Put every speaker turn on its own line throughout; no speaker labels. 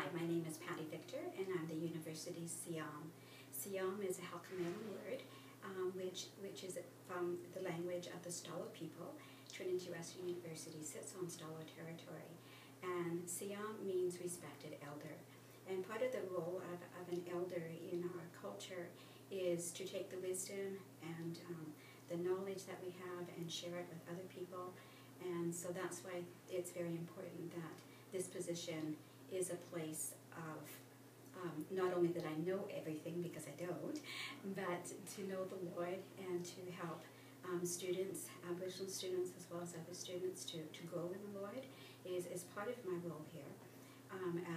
Hi, my name is Patti Victor, and I'm the university's Siam. Siam is a Halkomelem word, which is from the language of the Stalo people. Trinity Western University sits on Stalo territory, and Siam means respected elder. And part of the role of an elder in our culture is to take the wisdom and the knowledge that we have and share it with other people. And so that's why it's very important that this position is a place of not only that I know everything, because I don't, but to know the Lord and to help students, Aboriginal students as well as other students to grow in the Lord is part of my role here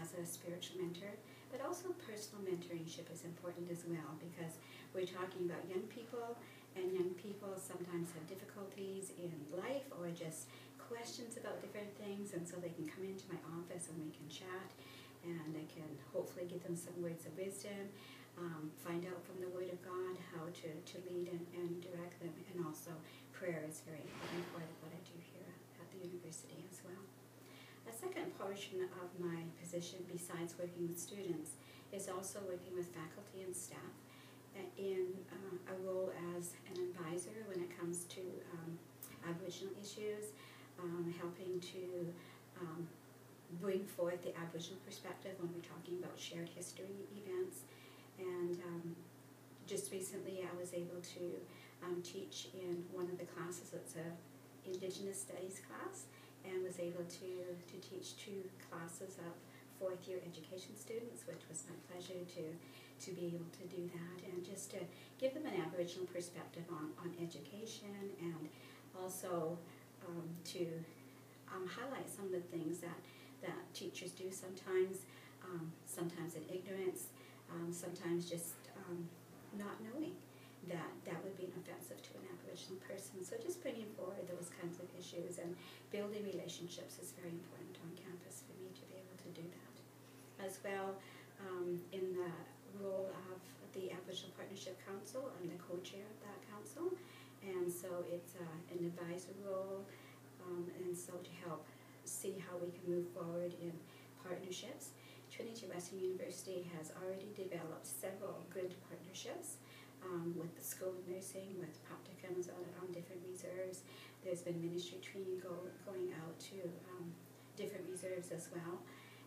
as a spiritual mentor. But also personal mentoringship is important as well, because we're talking about young people, and young people sometimes have difficulties in life or just questions about different things, and so they can come into my office and we can chat, and I can hopefully give them some words of wisdom, find out from the Word of God how to lead and direct them, and also prayer is very important part of what I do here at the university as well. A second portion of my position, besides working with students, is also working with faculty and staff in a role as an advisor when it comes to Aboriginal issues, helping to bring forth the Aboriginal perspective when we're talking about shared history events. And just recently I was able to teach in one of the classes. It's a Indigenous Studies class, and was able to teach two classes of fourth-year education students, which was my pleasure to be able to do that, and just to give them an Aboriginal perspective on education, and also to highlight some of the things that teachers do sometimes, sometimes in ignorance, sometimes just not knowing that would be offensive to an Aboriginal person. So just bringing forward those kinds of issues and building relationships is very important on campus for me to be able to do that. As well, in the role of the Aboriginal Partnership Council, I'm the co-chair of that council, and so it's an advisory role, and so to help see how we can move forward in partnerships. Trinity Western University has already developed several good partnerships with the School of Nursing, with practicums on different reserves. There's been ministry training going out to different reserves as well.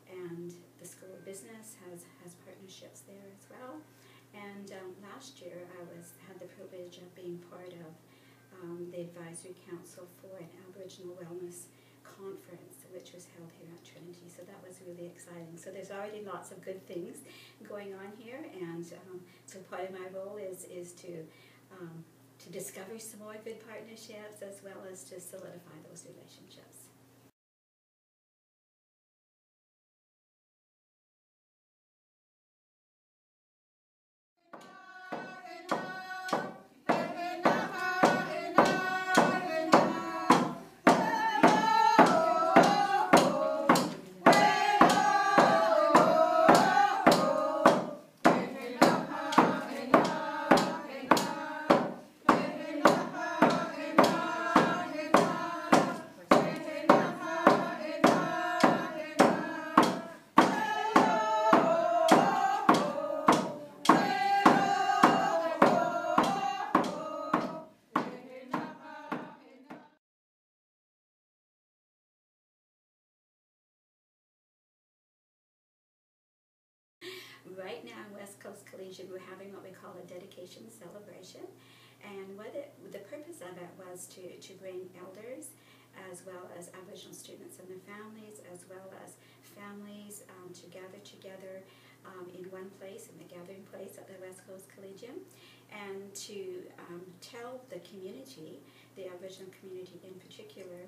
And the School of Business has partnerships there as well. And last year I had the privilege of being part of the Advisory Council for an Aboriginal Wellness Conference, which was held here at Trinity. So that was really exciting. So there's already lots of good things going on here, and so part of my role is to discover some more good partnerships, as well as to solidify those relationships. Right now in West Coast Collegiate, we're having what we call a dedication celebration, and the purpose of it was to bring elders, as well as Aboriginal students and their families, as well as families to gather together in one place, in the gathering place at the West Coast Collegium, and to tell the community, the Aboriginal community in particular,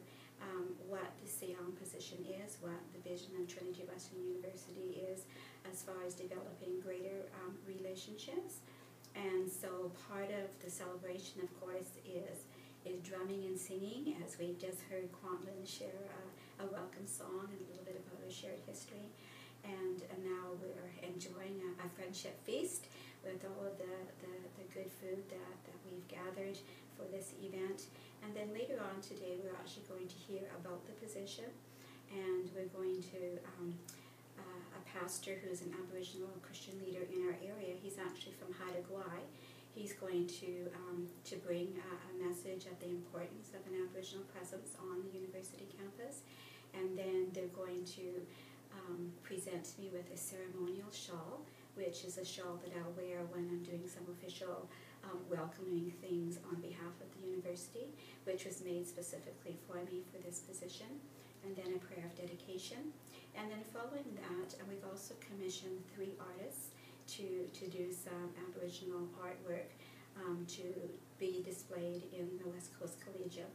what the Siam position is, what the vision of Trinity Western University is as far as developing greater relationships. And so part of the celebration, of course, is drumming and singing, as we just heard Quantlin share a welcome song and a little bit about our shared history. And now we're enjoying a friendship feast with all of the good food that we've gathered for this event. And then later on today, we're actually going to hear about the position, and we're going to a pastor who's an Aboriginal Christian leader in our area. He's actually from Haida Gwaii. He's going to bring a message of the importance of an Aboriginal presence on the university campus. And then they're going to present me with a ceremonial shawl, which is a shawl that I'll wear when I'm doing some official welcoming things on behalf of the university, which was made specifically for me for this position. And then a prayer of dedication. And then following that, we've also commissioned 3 artists to do some Aboriginal artwork to be displayed in the West Coast Collegium.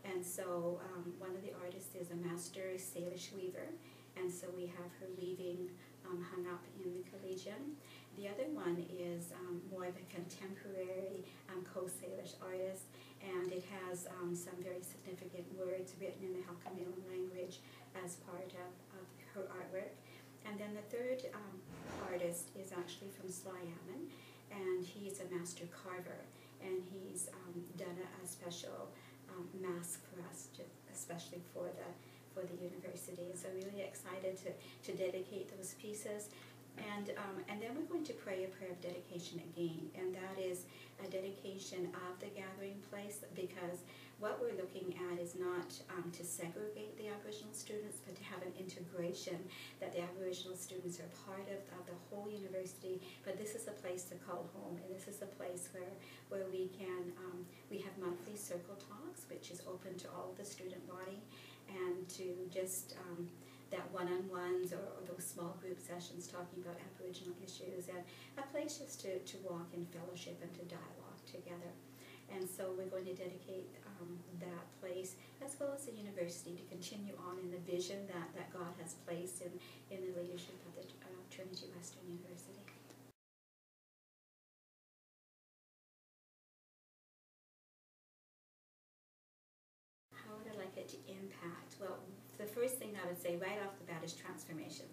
And so one of the artists is a master Salish weaver, and so we have her weaving hung up in the Collegium. The other one is more of a contemporary Coast Salish artist, and it has some very significant words written in the Halkamalan language as part of her artwork. And then the third artist is actually from Slyaman, and he's a master carver, and he's done a special mask for us, especially for the university. So really excited to dedicate those pieces. And then we're going to pray a prayer of dedication again, and that is a dedication of the gathering place, because what we're looking at is not to segregate the Aboriginal students, but to have an integration, that the Aboriginal students are part of the whole university. But this is a place to call home, and this is a place where we can, we have monthly circle talks, which is open to all of the student body, and to just that one-on-ones or those small group sessions talking about Aboriginal issues, and a place just to walk in fellowship and to dialogue together. And so we're going to dedicate that place, as well as the university, to continue on in the vision that God has placed in the leadership of the Trinity Western University. How would I like it to impact? Well, the first thing I would say right off the bat is transformation.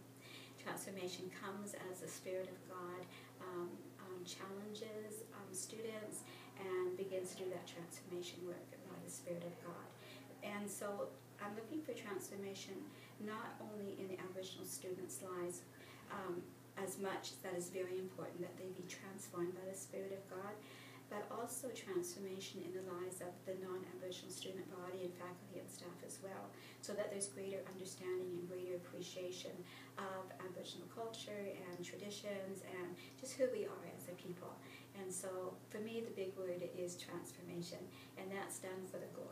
Transformation comes as the Spirit of God challenges students and begins to do that transformation work by the Spirit of God. And so I'm looking for transformation not only in the Aboriginal students' lives, as much that is very important that they be transformed by the Spirit of God, but also transformation in the lives of the non-Aboriginal student body and faculty and staff as well, so that there's greater understanding and greater appreciation of Aboriginal culture and traditions and just who we are as a people. And so for me, the big word is transformation, and that's done for the glory